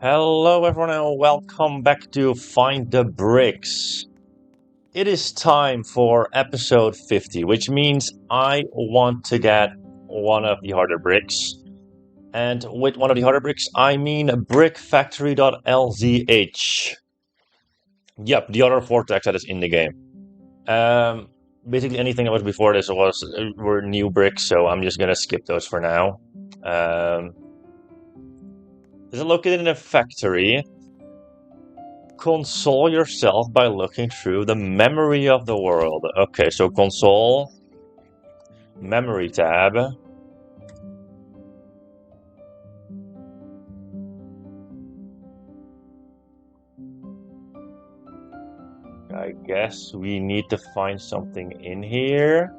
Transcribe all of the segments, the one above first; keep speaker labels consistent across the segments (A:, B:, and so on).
A: Hello everyone and welcome back to Find the Bricks. It is time for episode 50, which means I want to get one of the harder bricks. And with one of the harder bricks, I mean BRICKFACTORY.LZH. Yep, the other vortex that is in the game. Basically anything that was before this were new bricks, so I'm just gonna skip those for now. This is located in a factory. Console yourself by looking through the memory of the world. Okay, so console, memory tab. I guess we need to find something in here.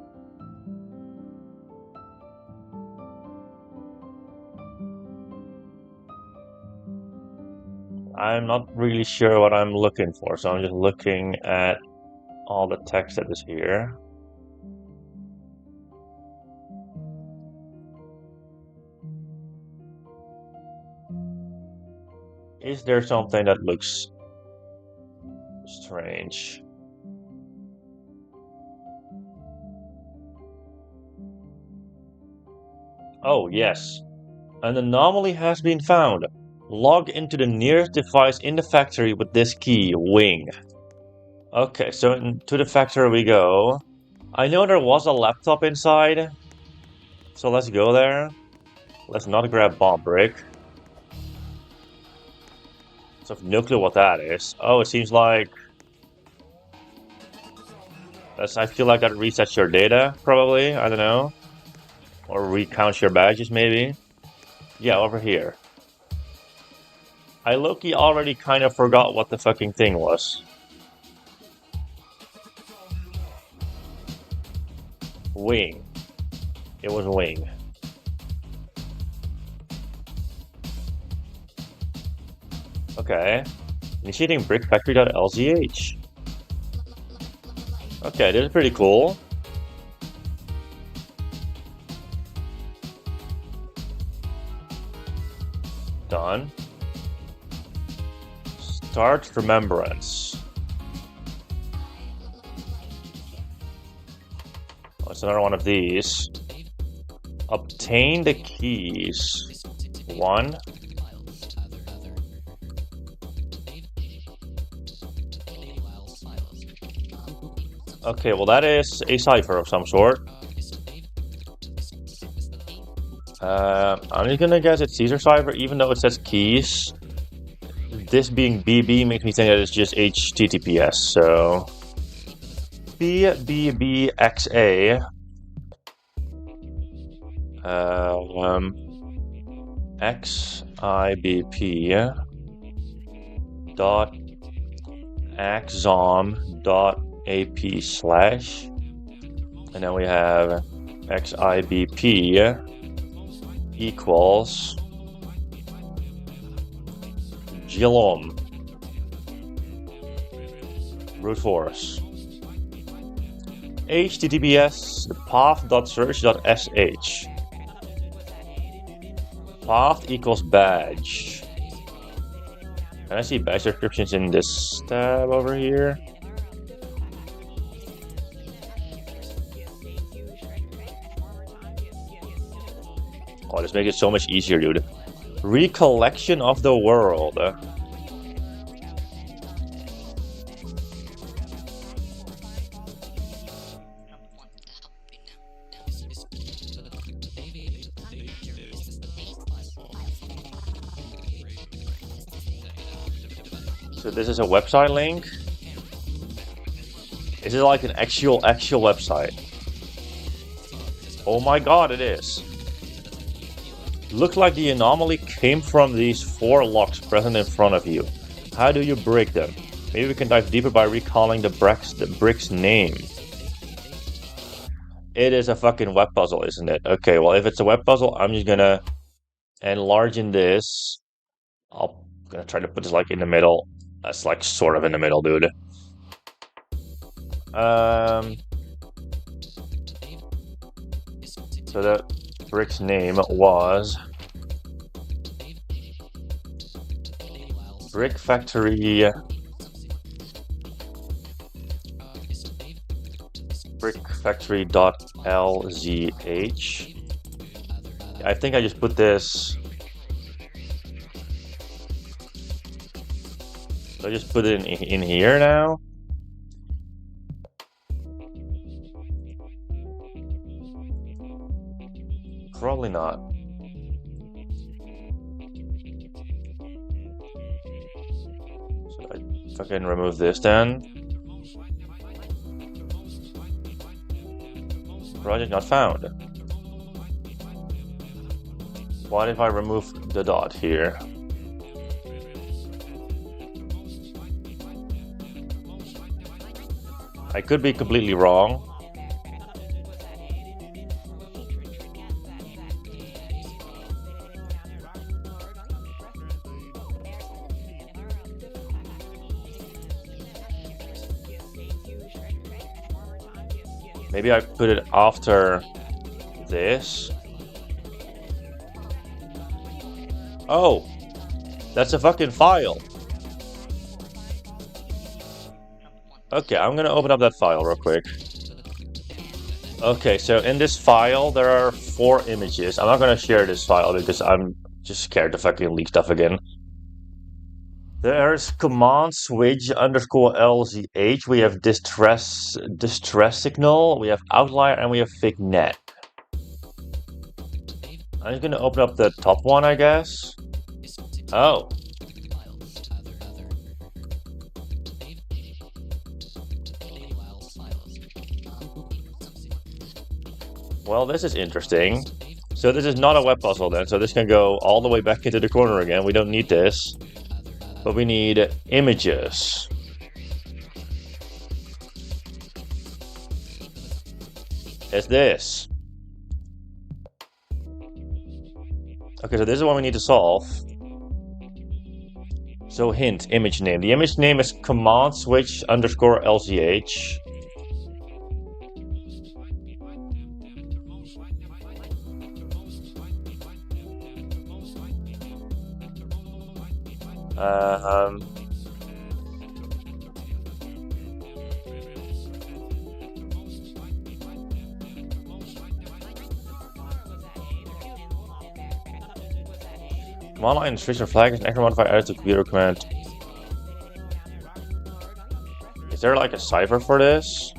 A: I'm not really sure what I'm looking for, so I'm just looking at all the text that is here. Is there something that looks strange? Oh, yes. An anomaly has been found. Log into the nearest device in the factory with this key, wing. Okay, so to the factory we go. I know there was a laptop inside, so let's go there. Let's not grab bomb brick. So I have no clue what that is. Oh, it seems like I feel like that resets your data, probably. I don't know. Or recounts your badges, maybe. Yeah, over here. I low-key already kind of forgot what the fucking thing was. Wing. It was wing. Okay. Initiating BRICKFACTORY.LZH. Okay, this is pretty cool. Done. Start remembrance. Oh, it's another one of these. Obtain the keys. 1. Okay, well that is a cipher of some sort. I'm just gonna guess it's Caesar cipher, even though it says keys. This being BB makes me think that it's just HTTPS, so BBBXA XIBP dot axom dot ap slash, and then we have XIBP equals Gilom brute force https path.search.sh path equals badge. Can I see badge descriptions in this tab over here? Oh, this makes it so much easier, dude. Recollection of the world. So this is a website link. Is it like an actual website? Oh my god, it is. Looks like the anomaly came from these 4 locks present in front of you. How do you break them? Maybe we can dive deeper by recalling the brick's name. It is a fucking web puzzle, isn't it? Okay, well if it's a web puzzle, I'm just gonna enlarge in this. I'm gonna try to put this like in the middle. That's like sort of in the middle, dude. So the brick's name was Brick Factory. BRICKFACTORY.LZH. I think I just put this. So I just put it in here now. Probably not. So I fucking remove this then. Project not found. What if I remove the dot here? I could be completely wrong. Maybe I put it after this. Oh, that's a fucking file. Okay, I'm gonna open up that file real quick. Okay, so in this file, there are 4 images. I'm not gonna share this file because I'm just scared to fucking leak stuff again. There's command switch _LZH. We have distress signal. We have outlier, and we have fig net. I'm just gonna open up the top one, I guess. Oh. Well, this is interesting. So this is not a web puzzle then. So this can go all the way back into the corner again. We don't need this. But we need images. It's this. Okay, so this is what we need to solve. So hint, image name. The image name is command switch _LZH. Command line instruction flag is an extra modifier added to computer command. Is there like a cipher for this?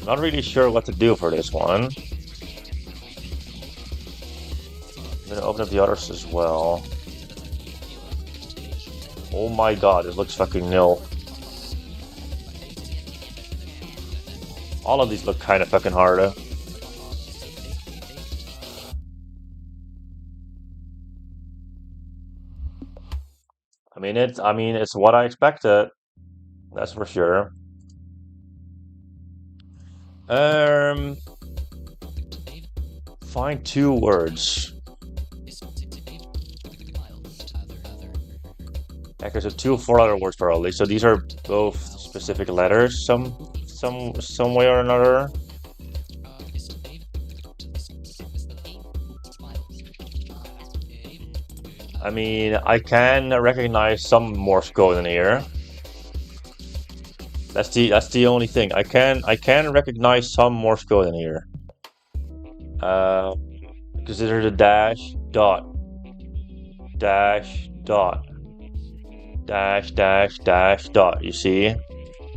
A: Not really sure what to do for this one. I'm gonna open up the others as well. Oh my god, this looks fucking nil. All of these look kind of fucking hard. I mean, it's what I expected. That's for sure. Find 2 words. Okay, so 2 4-letter words probably. So these are both specific letters, some way or another. I mean, I can recognize some Morse code in here. That's the only thing. I can recognize some Morse code in here. Because there's a dash dot dot. You see?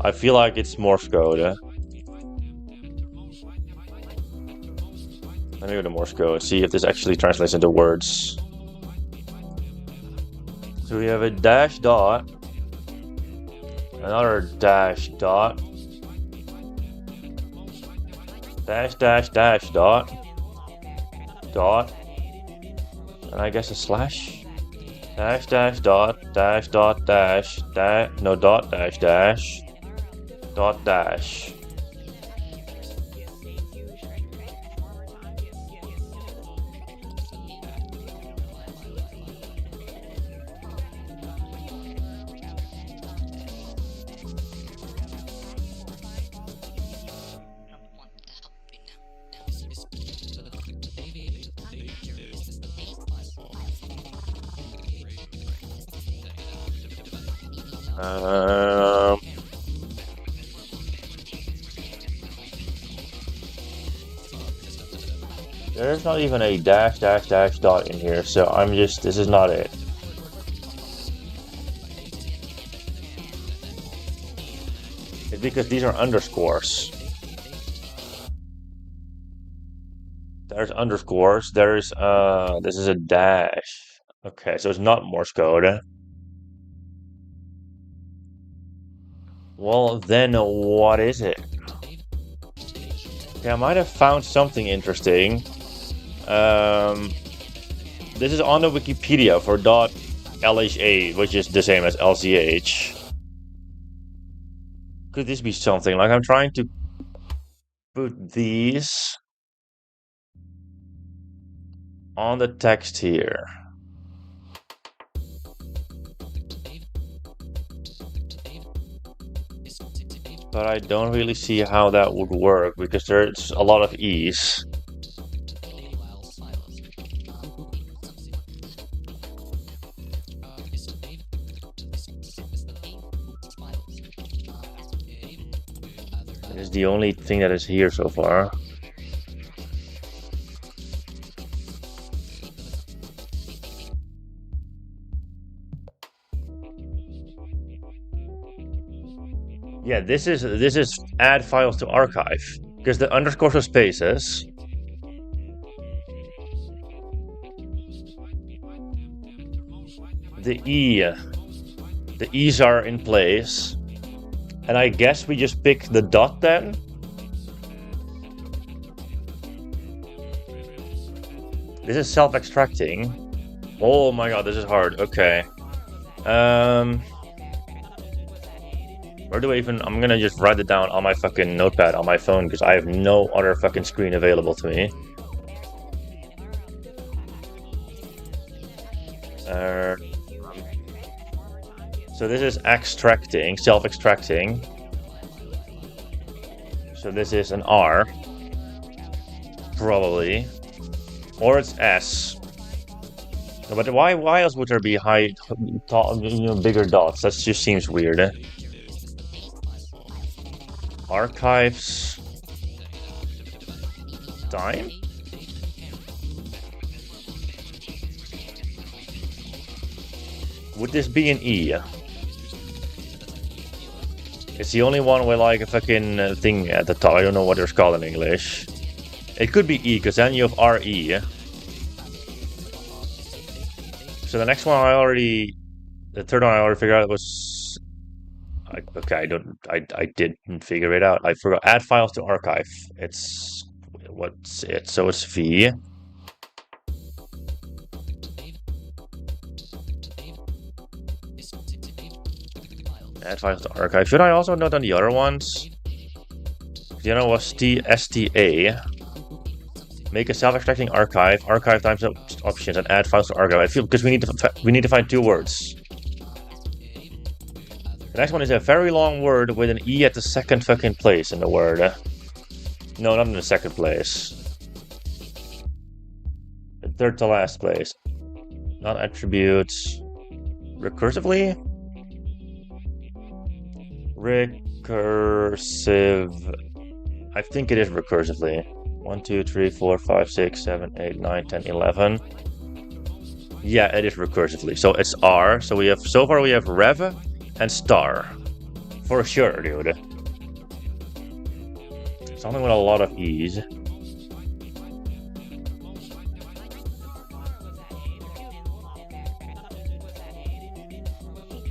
A: I feel like it's Morse code. Let me go to Morse code. See if this actually translates into words. So we have a dash dot, another dash dot, dash dot, and I guess a slash, dash dash dot dash dot dash dash no dot dash dash dot dash. There's not even a dash dash dash dot in here, so this is not it. It's because these are underscores. There's underscores, this is a dash. Okay, so it's not Morse code. Well, then what is it? Okay, I might have found something interesting. This is on the Wikipedia for .LHA, which is the same as LZH. Could this be something? Like, I'm trying to put these on the text here. But I don't really see how that would work because there's a lot of E's. It is the only thing that is here so far. Yeah, this is add files to archive because the underscores are spaces. The E's are in place, and I guess we just pick the dot then. This is self-extracting. Oh my god, this is hard. Okay. Where do I even... I'm gonna just write it down on my fucking notepad on my phone because I have no other fucking screen available to me. So this is extracting, self-extracting. So this is an R. Probably. Or it's S. No, but why else would there be bigger dots? That just seems weird. Archives. Time? Would this be an E? It's the only one with like a fucking thing at the top. I don't know what it's called in English. It could be E, because then you have RE. So the next one the third one I already figured out was... okay, I didn't figure it out. I forgot. Add files to archive. What's it? So it's V. Add files to archive. Should I also note on the other ones? The other was STA. Make a self-extracting archive. Archive times options and add files to archive. I feel because we need to find two words. The next one is a very long word with an E at the second fucking place in the word. No, not in the second place. The third to last place. Not attributes. Recursively? Recursive. I think it is recursively. 1, 2, 3, 4, 5, 6, 7, 8, 9, 10, 11. Yeah, it is recursively. So it's R. So so far we have rev and star. For sure, dude. Something with a lot of E's.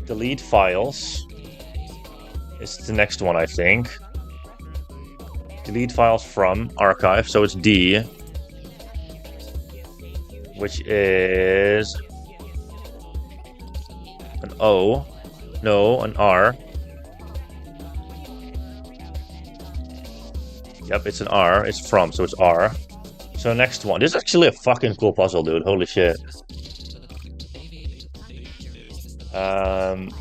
A: Delete files. It's the next one, I think. Delete files from archive, so it's D, which is O. No, an R. Yep, it's an R. It's from, so it's R. So next one. This is actually a fucking cool puzzle, dude. Holy shit.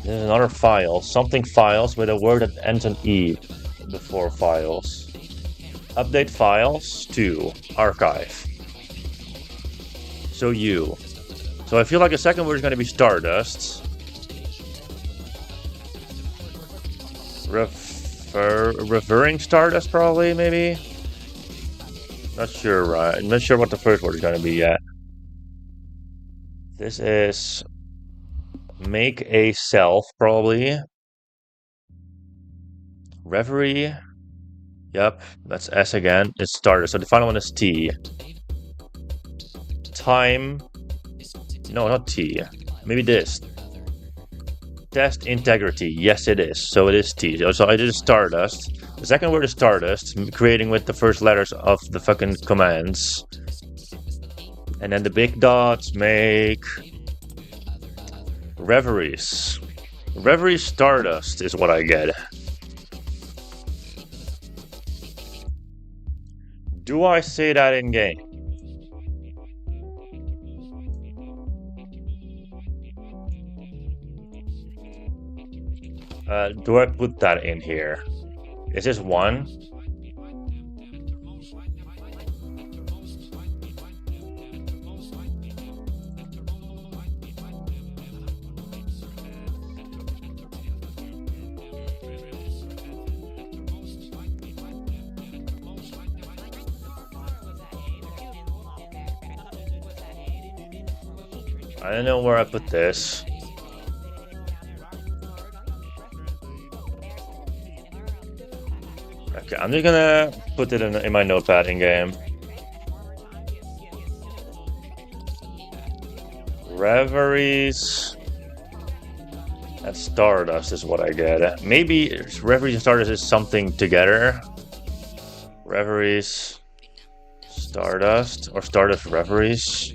A: There's another file. Something files with a word that ends in E before files. Update files to archive. So U. So I feel like the second word is going to be Stardust. Revering Stardust, probably, maybe? Not sure, right? I'm not sure what the first word is going to be yet. This is make a self, probably. Reverie. Yep, that's S again. It's Stardust. So the final one is T. Time. No, not T. Maybe this. Test integrity. Yes, it is. So it is T. So I did Stardust. The second word is Stardust, creating with the first letters of the fucking commands. And then the big dots make reveries. Reverie Stardust is what I get. Do I say that in game? Do I put that in here? Is this one? I don't know where I put this. Okay, I'm just gonna put it in my notepad in game. Reveries. And Stardust is what I get. Maybe Reveries and Stardust is something together. Reveries. Stardust. Or Stardust Reveries.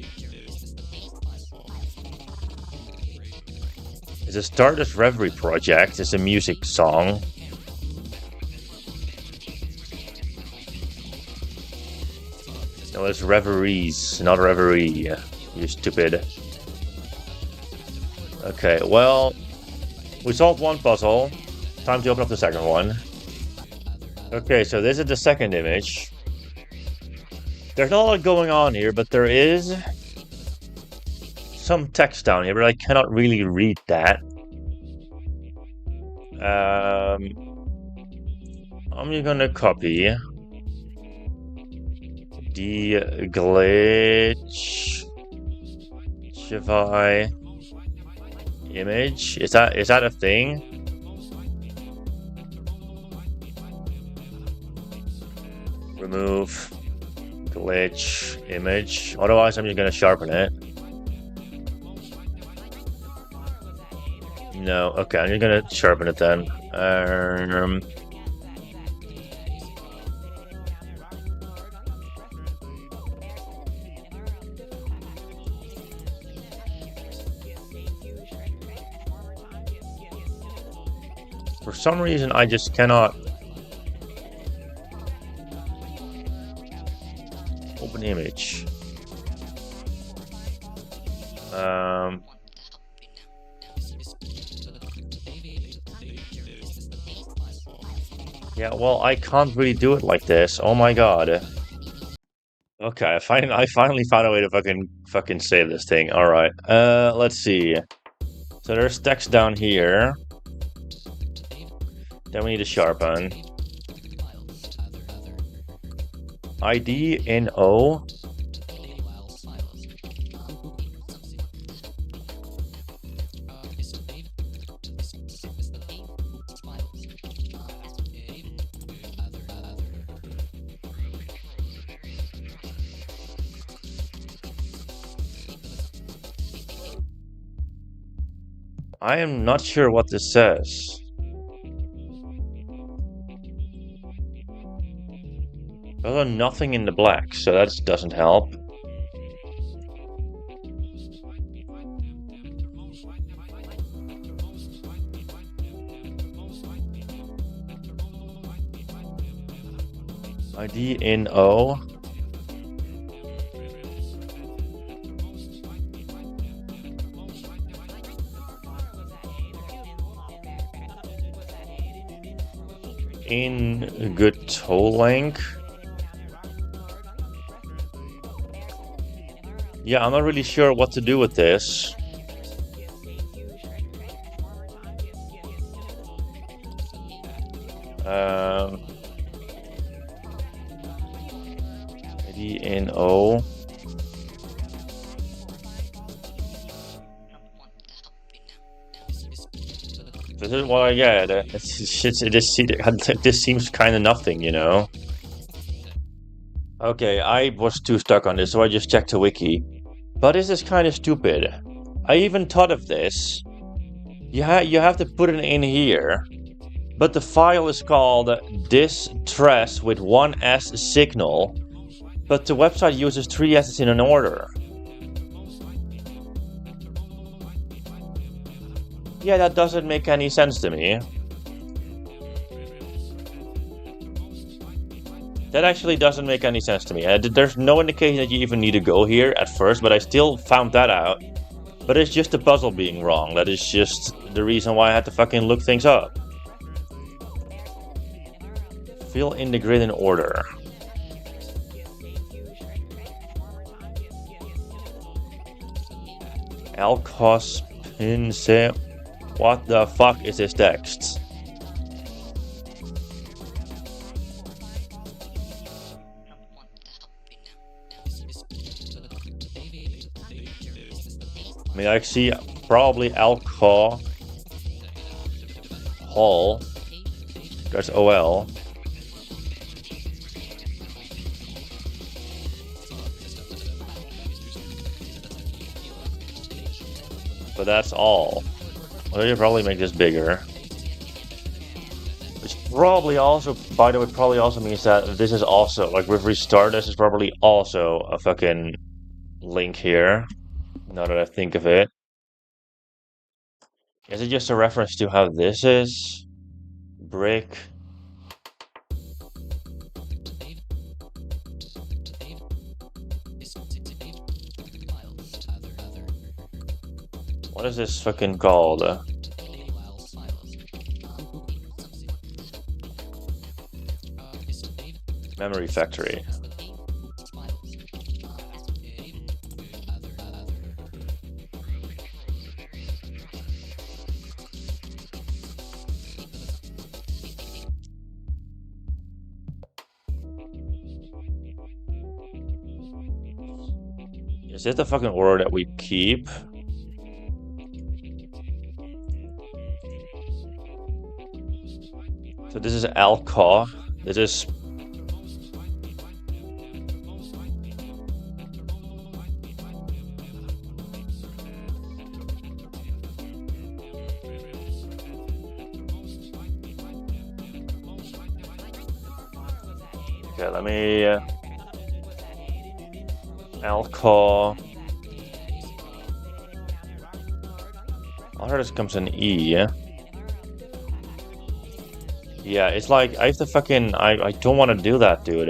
A: It's a Stardust Reverie project. It's a music song. No, it's Reveries, not Reverie. You stupid. Okay, well, we solved one puzzle. Time to open up the second one. Okay, so this is the second image. There's not a lot going on here, but there is some text down here, but I cannot really read that. I'm just gonna copy the glitch image. Is that a thing? Remove glitch image. Otherwise, I'm just gonna sharpen it. No, okay, I'm just gonna sharpen it then. For some reason, I just cannot open image. Yeah, well, I can't really do it like this. Oh my god. Okay, I finally found a way to fucking save this thing. All right. Let's see. So there's text down here. Then we need to sharpen. ID in O. I am not sure what this says. There's nothing in the black, so that doesn't help. ID in O. In good toe length. Yeah, I'm not really sure what to do with this. ID in O. This is what I get. This seems kind of nothing, you know? Okay, I was too stuck on this, so I just checked the wiki. But this is kind of stupid. I even thought of this. You have to put it in here. But the file is called distress with one S signal. But the website uses 3 S's in an order. Yeah, that doesn't make any sense to me. That actually doesn't make any sense to me. There's no indication that you even need to go here at first, but I still found that out. But it's just the puzzle being wrong. That is just the reason why I had to fucking look things up. Fill in the grid in order. Alcos Pinse. What the fuck is this text? I mean, I see probably alcohol. Hall. That's OL. But that's all. Well, you probably make this bigger. Which probably also, by the way, probably also means that this is also, like with restart, this is probably also a fucking link here. Now that I think of it. Is it just a reference to how this is? Brick. What is this fucking called? Memory Factory. Is it the fucking order that we keep? So this is alcohol. This is okay, let me alcohol. I heard this comes in E. Yeah, it's like I have to fucking I don't want to do that, dude.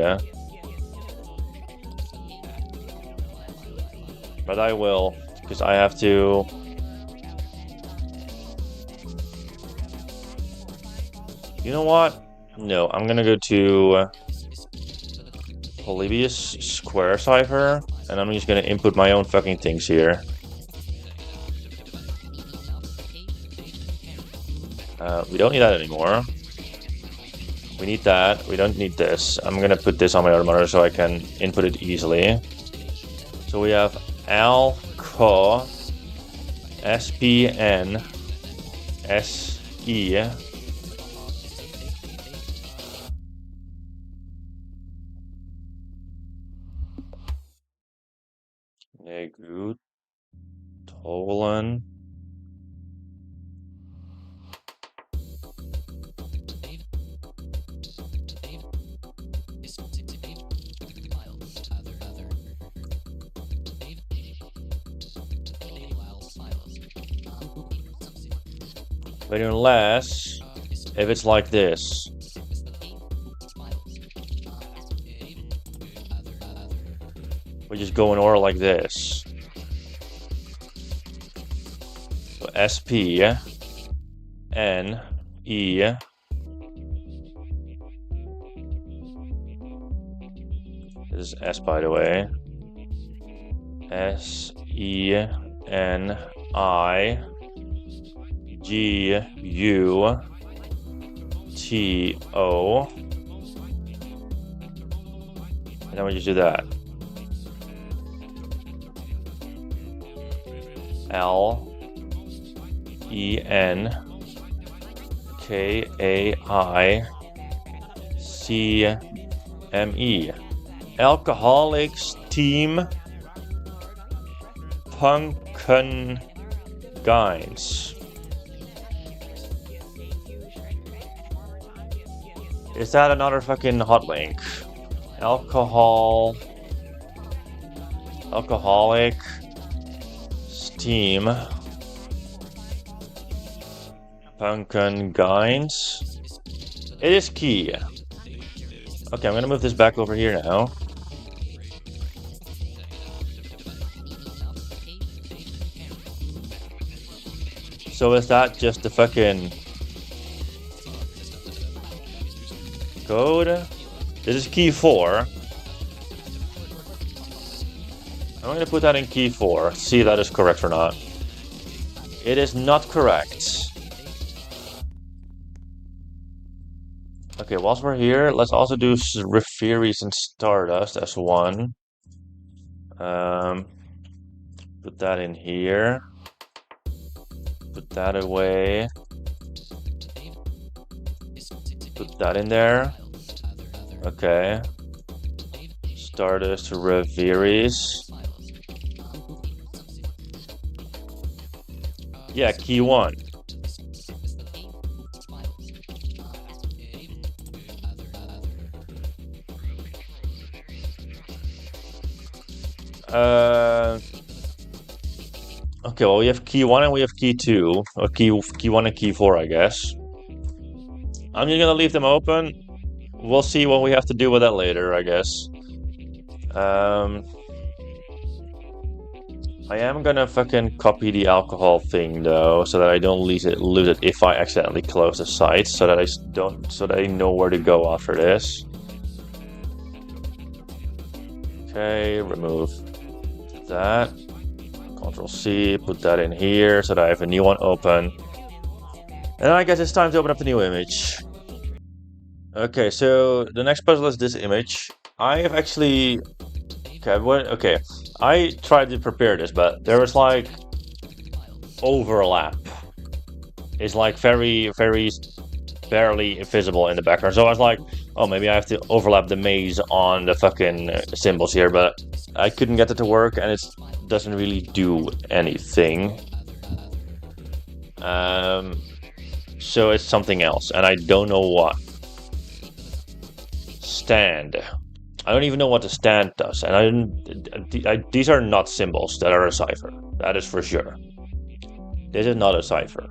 A: But I will, because I have to. You know what? No, I'm gonna go to Polybius Square Cipher, and I'm just gonna input my own fucking things here. We don't need that anymore. We need that. We don't need this. I'm gonna put this on my other monitor so I can input it easily. So we have alco spn se Negut Tolan. But unless if it's like this. We just go in order like this. So SP, N, E. This is S, by the way. S, E, N, I, G, U, T, O. And then we just do that. L, E, N, K, A, I, C, M, E. Alcoholics Team Pumpkin Guys. Is that another fucking hot link? Alcoholic Steam Pumpkin Guys. It is key. Okay, I'm gonna move this back over here now. So is that just the fucking code? This is key 4. I'm gonna put that in key 4, see if that is correct or not. It is not correct. Okay, whilst we're here, let's also do Referees and Stardust as one. Put that in here. Put that away. Put that in there. Okay. Stardust Referees. Yeah, key 1. Okay, well, we have key 1 and we have key 2. Or key 1 and key 4, I guess. I'm just gonna leave them open. We'll see what we have to do with that later, I guess. I am gonna fucking copy the alcohol thing though, so that I don't lose it if I accidentally close the site, so that I know where to go after this. Okay, remove that. Control C, put that in here so that I have a new one open. And I guess it's time to open up the new image. Okay, so the next puzzle is this image. I have actually... Okay, I tried to prepare this, but there was like overlap. It's like very, very barely visible in the background. So I was like, oh, maybe I have to overlap the maze on the fucking symbols here, but I couldn't get it to work, and it doesn't really do anything. So it's something else, and I don't know what. Stand. I don't even know what the stand does, and these are not symbols that are a cipher. That is for sure. This is not a cipher.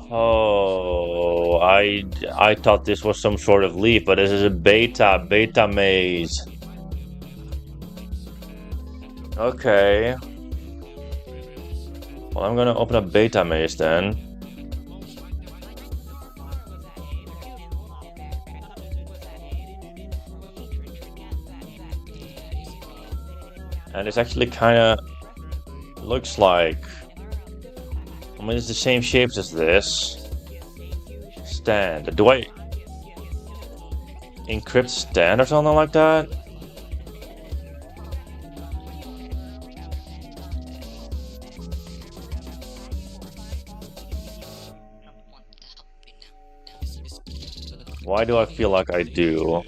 A: Oh, I thought this was some sort of leaf, but this is a beta maze. Okay. Well, I'm gonna open up beta maze then. And it's actually kinda looks like, I mean, it's the same shapes as this. Stand. Do I encrypt stand or something like that? Why do I feel like I do?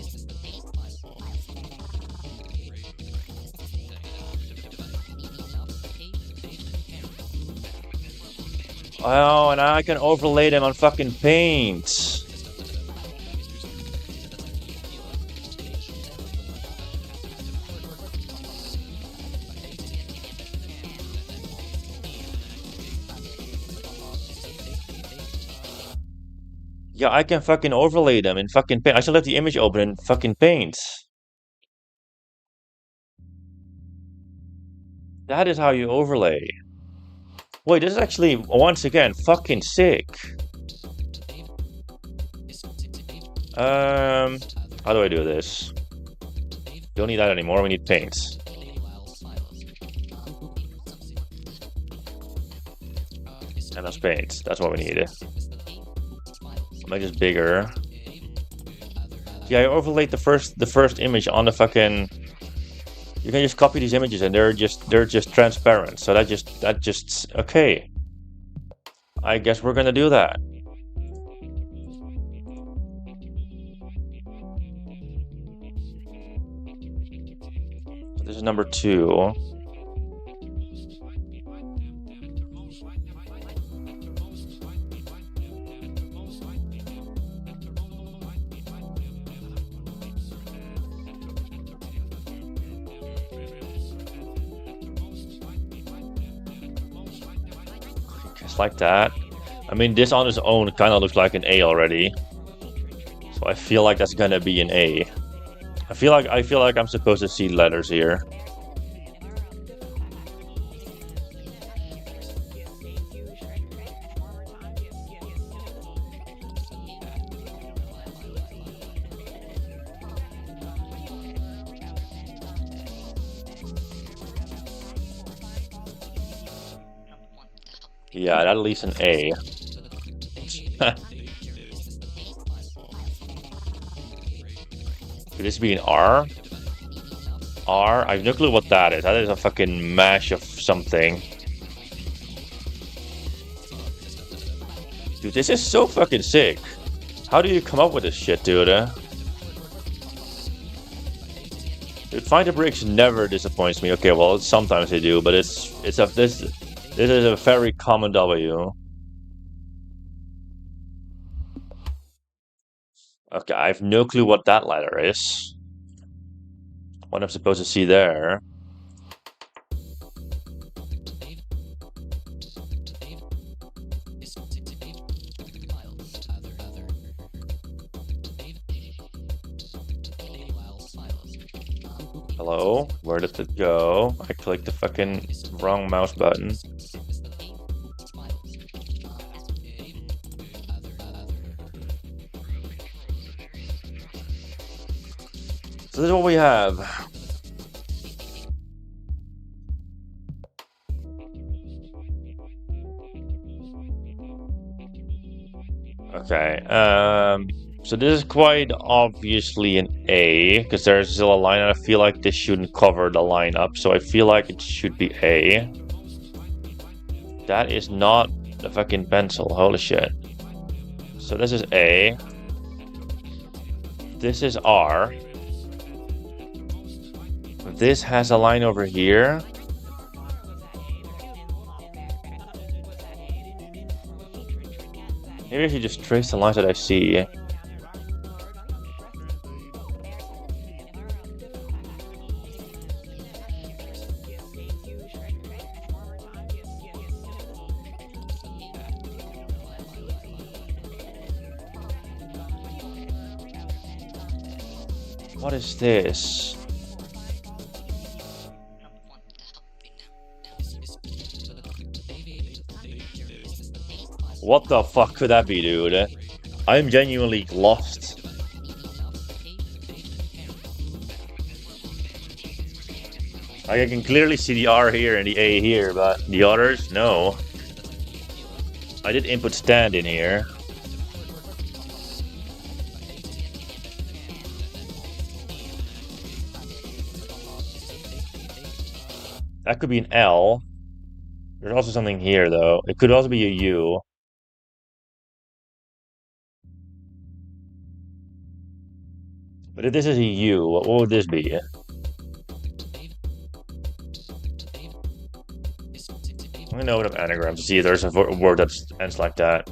A: Oh, and I can overlay them on fucking paint. Yeah, I can fucking overlay them in fucking paint. I should let the image open in fucking paint. That is how you overlay. Wait, this is actually, once again, fucking sick. How do I do this? Don't need that anymore, we need paint. And that's paint, that's what we need. Make this bigger. Yeah, I overlaid the first image on the fucking. You can just copy these images and they're just transparent. So that just okay. I guess we're gonna do that. This is number 2. Just like that. I mean, this on its own kind of looks like an A already. So I feel like that's gonna be an A. I feel like I'm supposed to see letters here. Yeah, that leaves an A. Could this be an R? R? I have no clue what that is. That is a fucking mash of something. Dude, this is so fucking sick. How do you come up with this shit, dude? Dude, Find the Bricks never disappoints me. Okay, well, sometimes they do, but this is a very common W. Okay, I have no clue what that letter is. What I'm supposed to see there. Hello? Where did it go? I clicked the fucking wrong mouse button. So this is what we have. Okay, so this is quite obviously an A, because there's still a line, and I feel like this shouldn't cover the line up, so I feel like it should be A. That is not the fucking pencil, holy shit. So this is A. This is R. This has a line over here. Maybe if you just trace the lines that I see. What is this? What the fuck could that be, dude? I'm genuinely lost. I can clearly see the R here and the A here, but the others, no. I did input stand in here. That could be an L. There's also something here, though. It could also be a U. But if this is a U, what would this be? I'm gonna open up anagrams to see if there's a word that ends like that.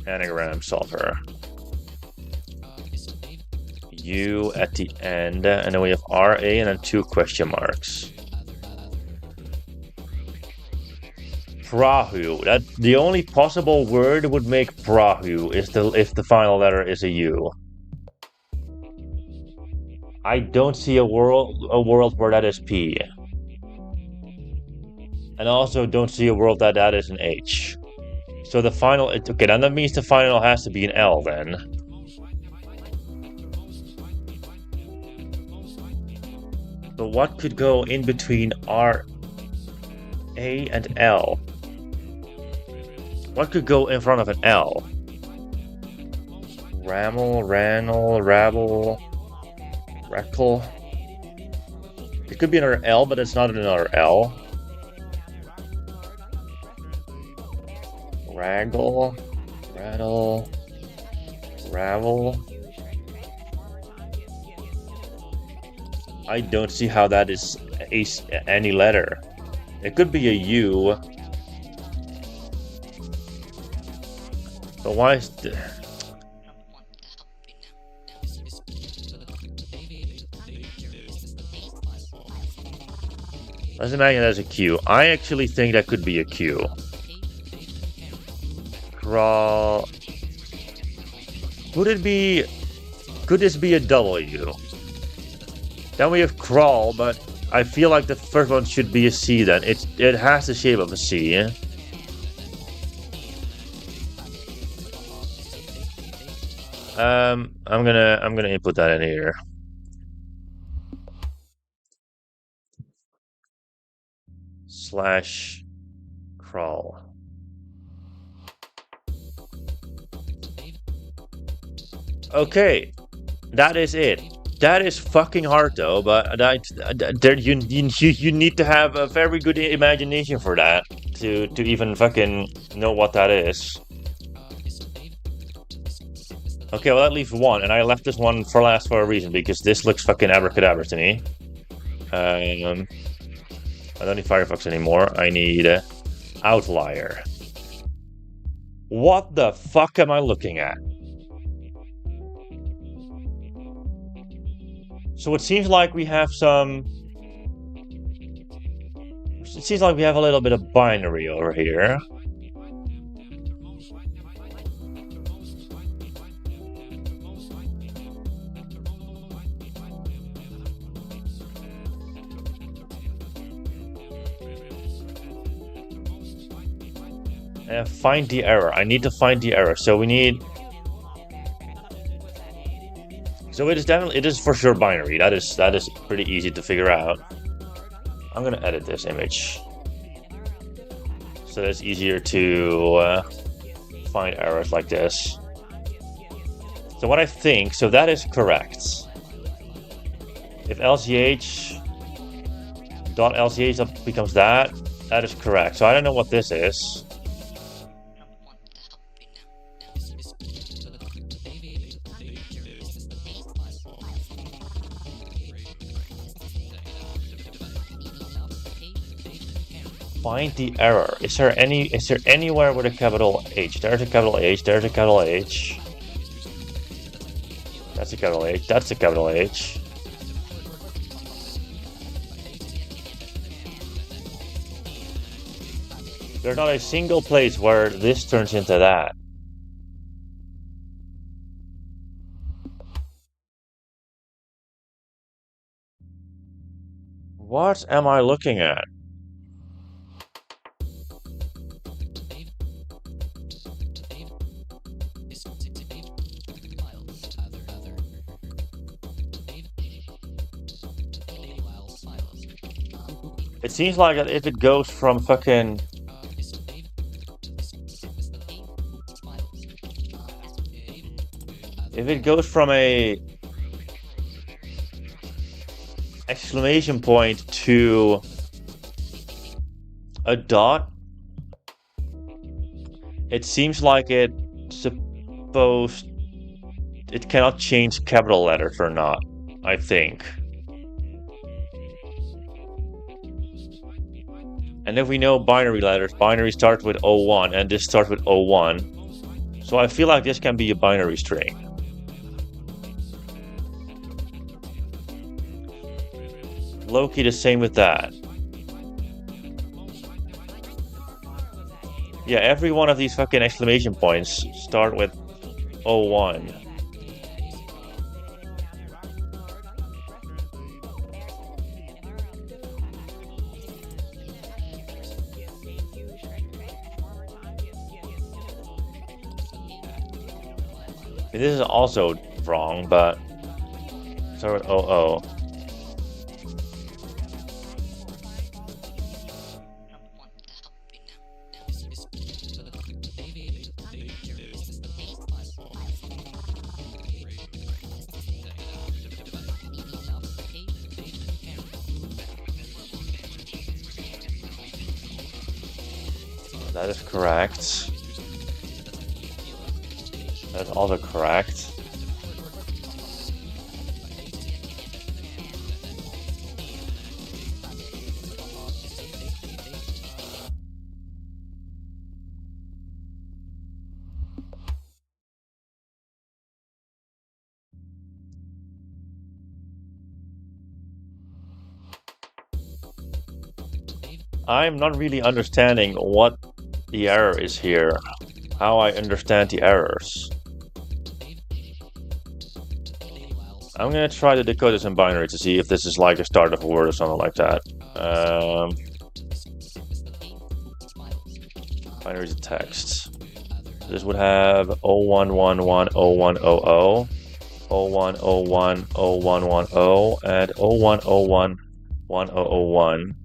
A: Anagram solver. U at the end, and then we have RA and then 2 question marks. Prahu. That the only possible word would make Prahu is if the final letter is a U. I don't see a world where that is P. And also don't see a world that is an H. So the final, okay, then that means the final has to be an L then. But what could go in between R, A, and L? What could go in front of an L? Ramel, Ranel, Rabble, Reckle. It could be another L, but it's not another L. Raggle, Rattle, Ravel. I don't see how that is any letter. It could be a U. But why is the... Let's imagine that's a Q. I actually think that could be a Q. Crawl. Could it be... Could this be a W? Then we have crawl, but I feel like the first one should be a C then. It has the shape of a C, eh? I'm gonna input that in here. Slash crawl. Okay, that is it. That is fucking hard though, but you need to have a very good imagination for that to even fucking know what that is. Okay, well that leaves one, and I left this one for last for a reason, because this looks fucking abracadabra to me. I don't need Firefox anymore, I need Outlier. What the fuck am I looking at? So it seems like we have some... It seems like we have a little bit of binary over here. Find the error. I need to find the error. So we need... So it is for sure binary. That is pretty easy to figure out. I'm gonna edit this image so that it's easier to find errors like this. So what I think, so that is correct. If LZH dot LZH becomes that is correct. So I don't know what this is. Find the error. Is there anywhere with a capital H? There's a capital H, there's a capital H. That's a capital H, that's a capital H. There's not a single place where this turns into that. What am I looking at? It seems like that if it goes from fucking... If it goes from a... exclamation point to... a dot... It seems like it cannot change capital letters or not, I think. And if we know binary letters, binary starts with 01 and this starts with 01. So I feel like this can be a binary string. Low-key the same with that. Yeah, every one of these fucking exclamation points start with 01. This is also wrong, but start with 00. That is correct. That's also correct. I'm not really understanding what the error is here. How I understand the errors. I'm gonna try to decode this in binary to see if this is like a start of a word or something like that. Binary is text. This would have 0111 0100, 0101 0110, and 0101 1001.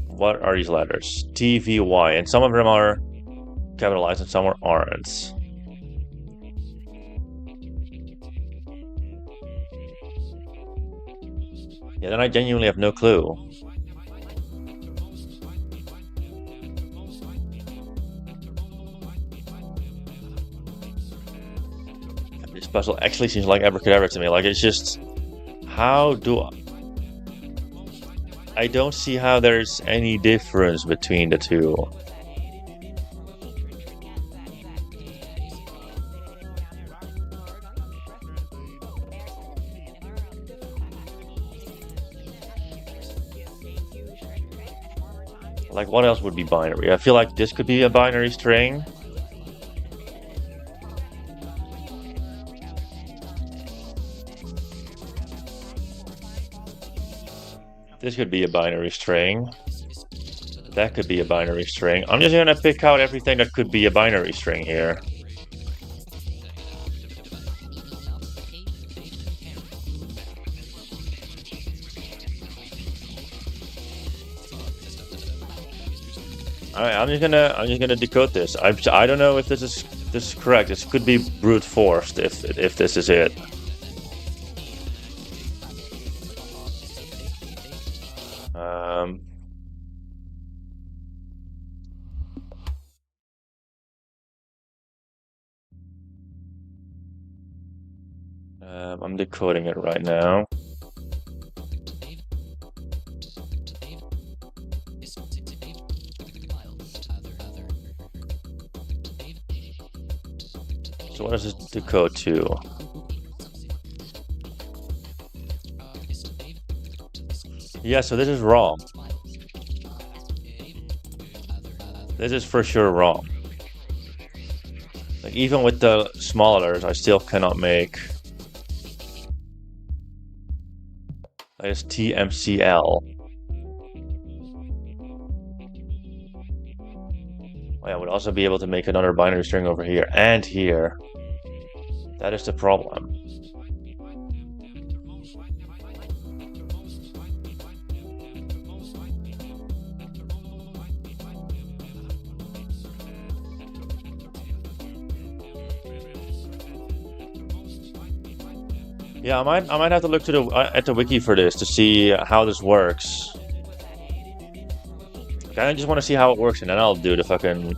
A: What are these letters? T, V, Y, and some of them are capitalized and some aren't. Yeah, then I genuinely have no clue. This puzzle actually seems like abracadabra to me. Like, it's just... How do I don't see how there's any difference between the two. Like, what else would be binary? I feel like this could be a binary string. This could be a binary string. That could be a binary string. I'm just gonna pick out everything that could be a binary string here. Alright, I'm just gonna decode this. I don't know if this is correct. This could be brute forced if this is it. I'm decoding it right now. So what does this decode to? Yeah, so this is wrong. This is for sure wrong. Like, even with the small letters, I still cannot make... That is TMCL. I would also be able to make another binary string over here and here. That is the problem. Yeah, I might have to look to at the wiki for this to see how this works. I just want to see how it works, and then I'll do the fucking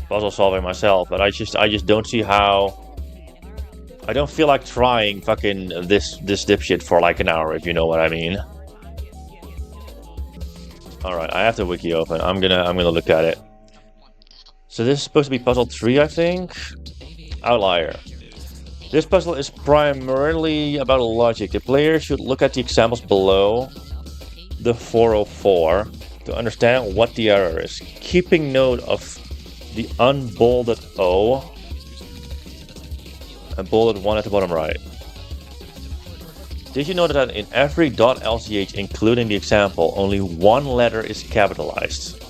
A: puzzle solving myself. But I just don't see how. I don't feel like trying fucking this dipshit for like an hour, if you know what I mean. All right, I have the wiki open. I'm gonna look at it. So this is supposed to be puzzle 3, I think. Outlier. This puzzle is primarily about logic. The player should look at the examples below the 404 to understand what the error is. Keeping note of the unbolded O and bolded 1 at the bottom right. Did you know that in every .lch, including the example, only one letter is capitalized?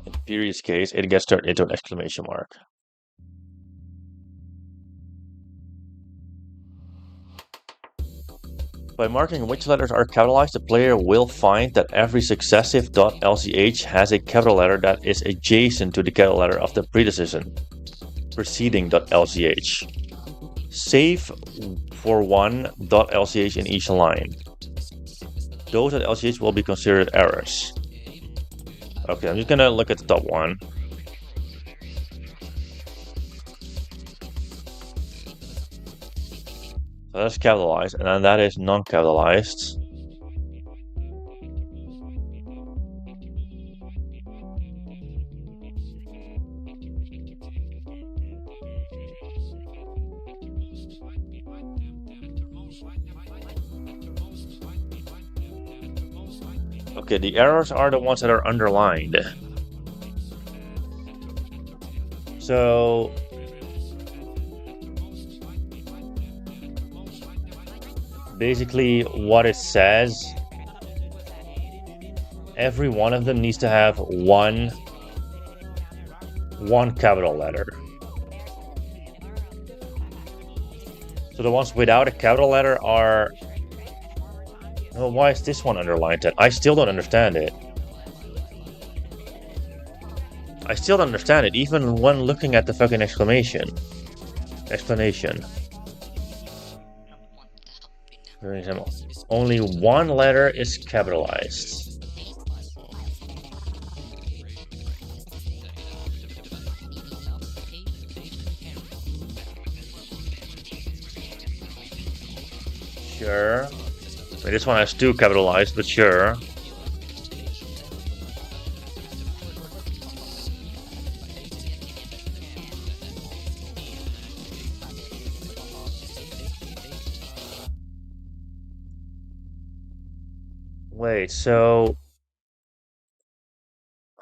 A: In the previous case, it gets turned into an exclamation mark. By marking which letters are capitalized, the player will find that every successive .lch has a capital letter that is adjacent to the capital letter of the preceding .lch. Save for one .lch in each line. Those .lch will be considered errors. Okay, I'm just gonna look at the top one. So that's capitalized, and then that is non-capitalized. Okay, the errors are the ones that are underlined. So basically what it says, every one of them needs to have one capital letter. So the ones without a capital letter are... Oh, why is this one underlined then? I still don't understand it. I still don't understand it, even when looking at the fucking explanation. For example, only one letter is capitalized. Sure. I mean, this one has 2 capitalized, but sure. Wait, so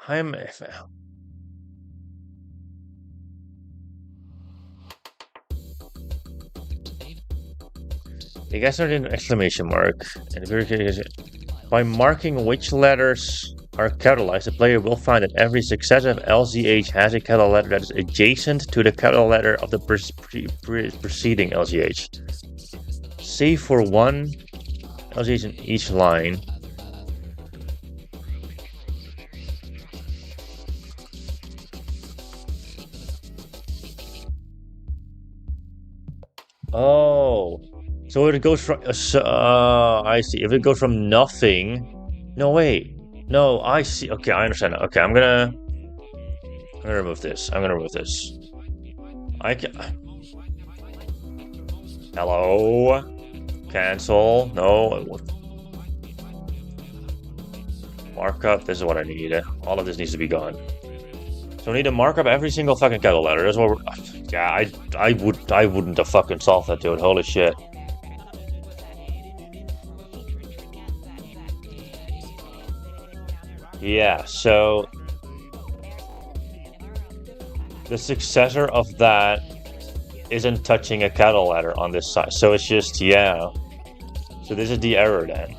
A: I'm... You guys are in an exclamation mark. And by marking which letters are capitalized, the player will find that every successive LZH has a capital letter that is adjacent to the capital letter of the preceding LZH. Save for one LZH in each line. Oh. So it goes from, I see. If it goes from nothing, no wait, no, I see. Okay, I understand. Okay, I'm gonna remove this. I can. Hello, cancel. No, markup. This is what I need. All of this needs to be gone. So we need to mark up every single fucking capital letter. That's what we're. Yeah, I wouldn't have fucking solved that, dude. Holy shit. Yeah, so the successor of that isn't touching a capital letter on this side. So it's just, yeah. So this is the error then.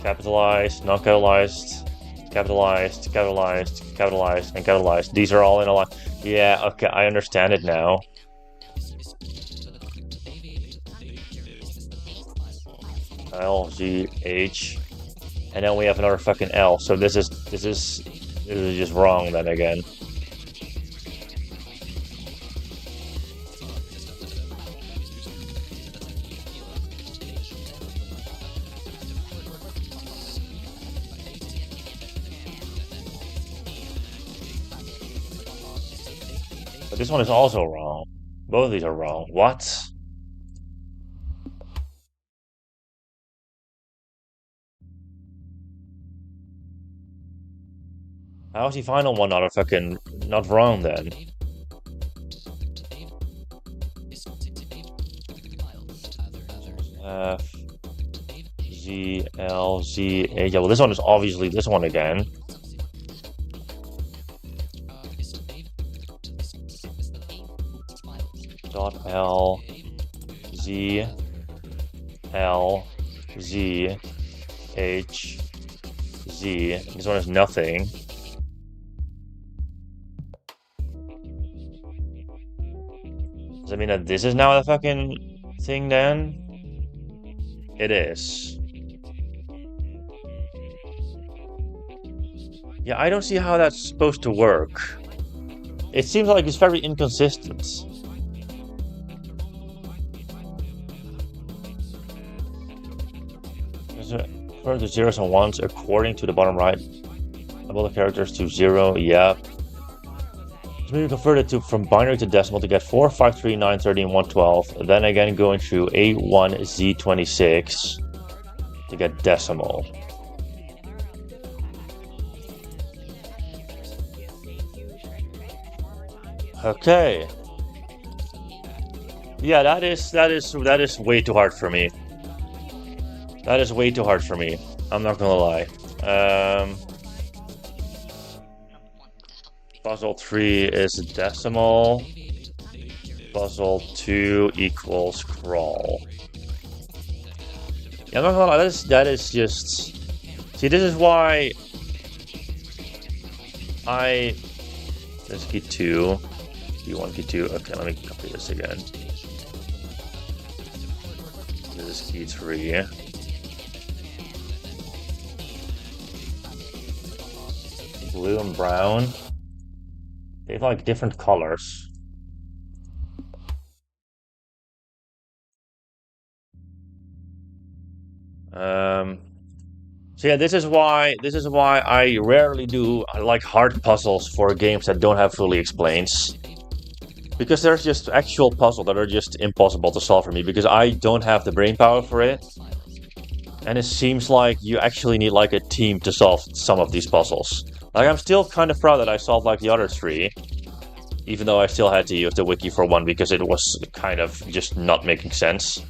A: Capitalized, non-capitalized, capitalized, capitalized, capitalized, and capitalized. These are all in a line. Yeah, okay, I understand it now. LZH. And then we have another fucking L. So this is just wrong then again. But this one is also wrong. Both of these are wrong. What? How is the final one not wrong then? ZLZH. Yeah, well, this one is obviously this one again. Dot L Z L Z H Z. This one is nothing. Does that mean that this is now the fucking thing then? It is. Yeah, I don't see how that's supposed to work. It seems like it's very inconsistent. Refer to zeros and ones according to the bottom right. Double the characters to 0, yeah. So maybe convert it from binary to decimal to get 4, 5, 3, 9, 13, 112. Then again going through A1Z26 to get decimal. Okay. Yeah, that is way too hard for me. That is way too hard for me. I'm not gonna lie. Puzzle 3 is decimal. Puzzle 2 equals crawl. Yeah, I'm not gonna lie. That is just. See, this is why This is key 2. Key 1, key 2. Okay, let me copy this again. This is key 3. Blue and brown. They have like different colors. So yeah, this is why I rarely do like hard puzzles for games that don't have fully explains. Because there's just actual puzzles that are just impossible to solve for me because I don't have the brain power for it. And it seems like you actually need like a team to solve some of these puzzles. Like, I'm still kind of proud that I solved like the other 3. Even though I still had to use the wiki for one because it was kind of just not making sense.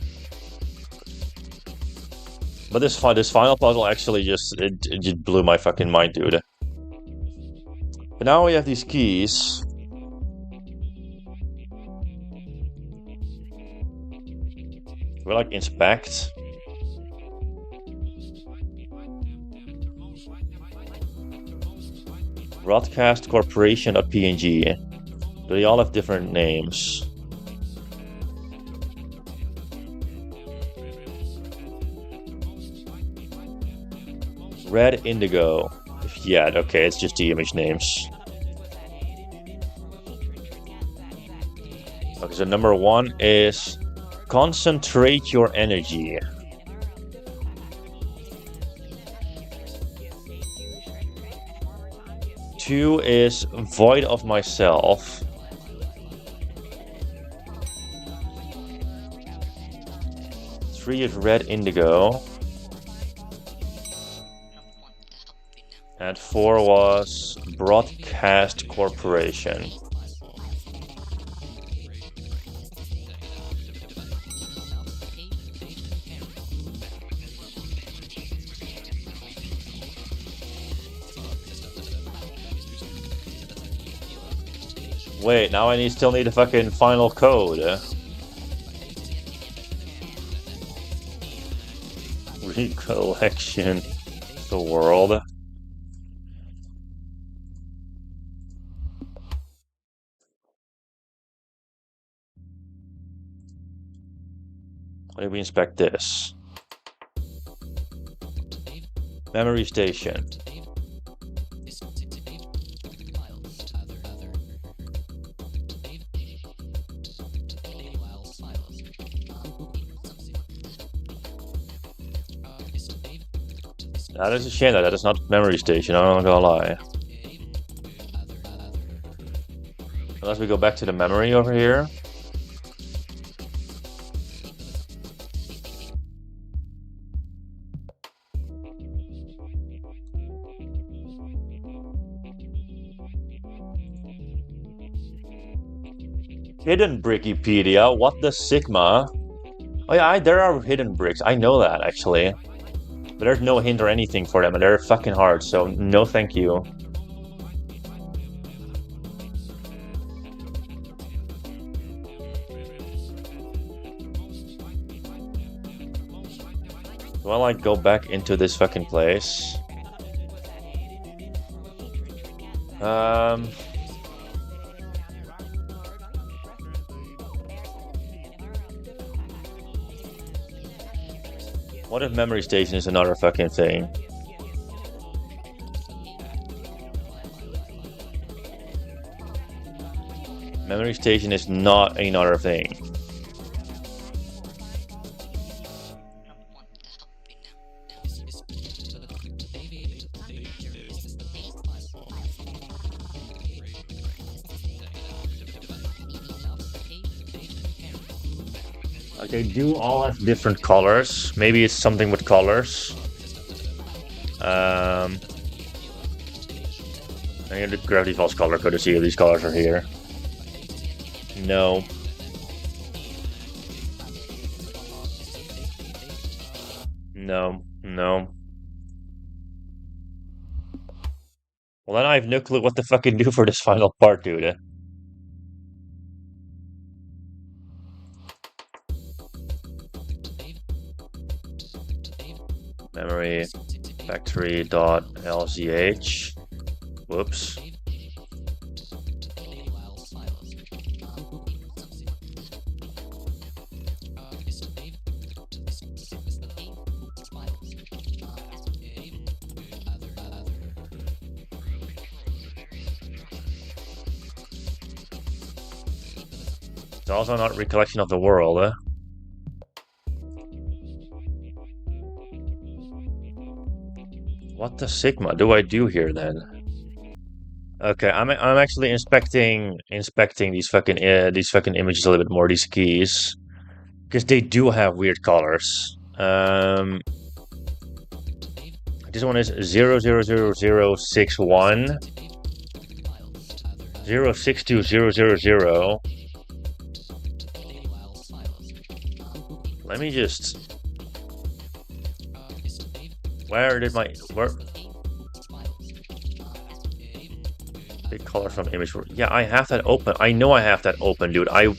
A: But this final puzzle actually just blew my fucking mind, dude. But now we have these keys. We like inspect. Broadcast Corporation.png. Do they all have different names? Red Indigo. Yeah, okay, it's just the image names. Okay, so number 1 is concentrate your energy. Two is void of myself. Three is red indigo. And 4 was Broadcast Corporation. Wait, now I still need a fucking final code. Recollection. The world. Let me inspect this. Memory station. That is a shame that is not memory station, I'm not gonna lie. Unless we go back to the memory over here. Hidden Brickipedia, what the Sigma? Oh yeah, there are hidden bricks, I know that actually. But there's no hint or anything for them, and they're fucking hard, so no thank you. Do I like go back into this fucking place? What if memory station is another fucking thing? Memory station is not another thing. Like they do all have different colors. Maybe it's something with colors. I need the Gravity Falls color code to see if these colors are here. No. No. No. Well, then I have no clue what to fucking do for this final part, dude. Memory factory.LZH. Whoops. It's also not recollection of the world, eh? What the Sigma do I do here then? Okay, I'm actually inspecting these fucking images a little bit more, these keys, because they do have weird colors. This one is 000061 062000. Let me just. Where? Big color from image. Yeah, I have that open. I know I have that open, dude. I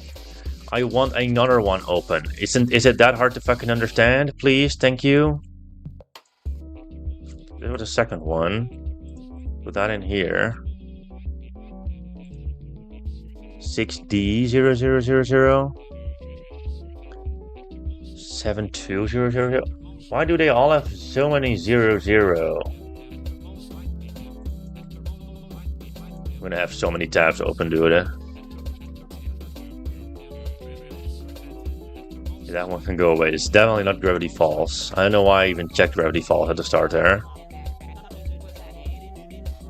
A: want another one open. Is it that hard to fucking understand? Please, thank you. This was the second one. Put that in here. 6D0000. 72000. Why do they all have so many 00? I'm gonna have so many tabs open, dude. That one can go away. It's definitely not Gravity Falls. I don't know why I even checked Gravity Falls at the start there.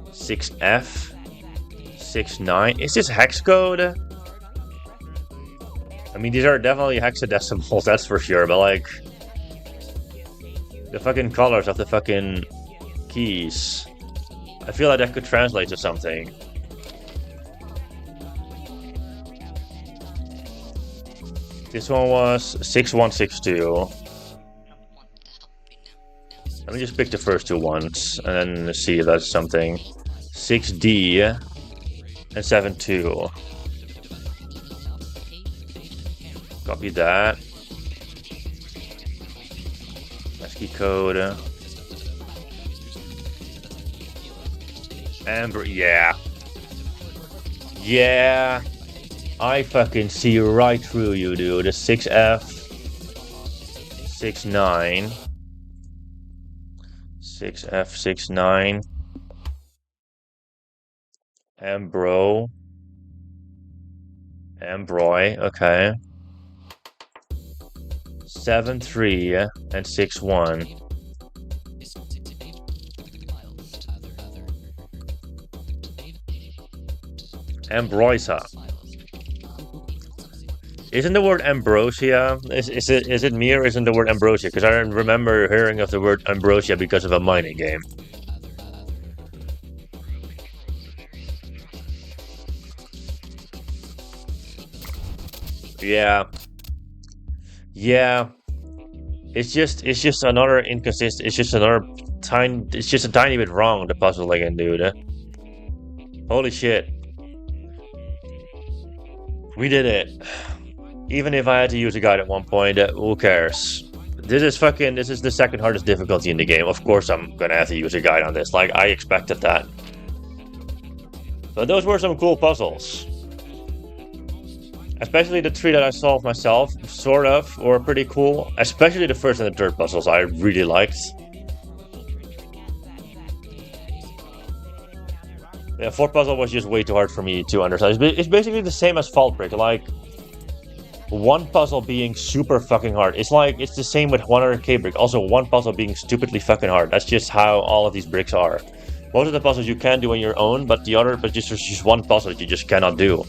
A: 6F. 69. Is this hex code? I mean, these are definitely hexadecimals, that's for sure, but like... the fucking colors of the fucking keys. I feel like that could translate to something. This one was 6162. Let me just pick the first two ones and then see if that's something. 6D and 72. Copy that. ASCII code. Amber, yeah. Yeah. I fucking see right through you, dude. 6F. 69. 6F, 69. Ambroy, okay. 7-3 and 6-1. Ambrosia. Isn't the word ambrosia? Is it me or isn't the word ambrosia? Because I remember hearing of the word ambrosia because of a mining game. Yeah. Yeah. It's just another inconsistent. It's just another tiny. It's just a tiny bit wrong. The puzzle again, dude. Holy shit, we did it. Even if I had to use a guide at one point, who cares? This is the second hardest difficulty in the game. Of course I'm gonna have to use a guide on this. Like, I expected that. But those were some cool puzzles. Especially the three that I solved myself, sort of, were pretty cool. Especially the first and the third puzzles I really liked. The fourth puzzle was just way too hard for me to understand. It's basically the same as Fault Brick. Like, one puzzle being super fucking hard. It's the same with 100k brick. Also, one puzzle being stupidly fucking hard. That's just how all of these bricks are. Most of the puzzles you can do on your own, but just one puzzle that you just cannot do.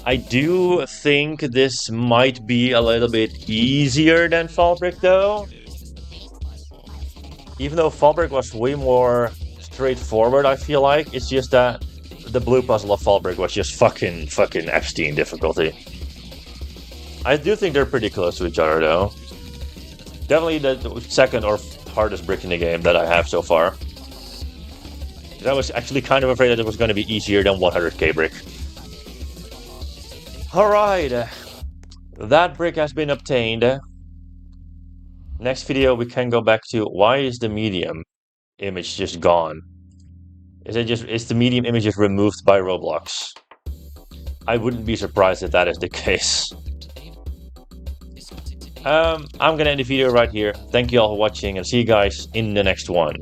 A: I do think this might be a little bit easier than Fall Brick, though. Even though Fall Brick was way more straightforward, I feel like. It's just that the blue puzzle of Fall Brick was just fucking Epstein difficulty. I do think they're pretty close to each other, though. Definitely the second or hardest brick in the game that I have so far. I was actually kind of afraid that it was going to be easier than 100k brick. Alright, that brick has been obtained. Next video we can go back to why is the medium image just gone? Is the medium image just removed by Roblox? I wouldn't be surprised if that is the case. I'm gonna end the video right here. Thank you all for watching and see you guys in the next one.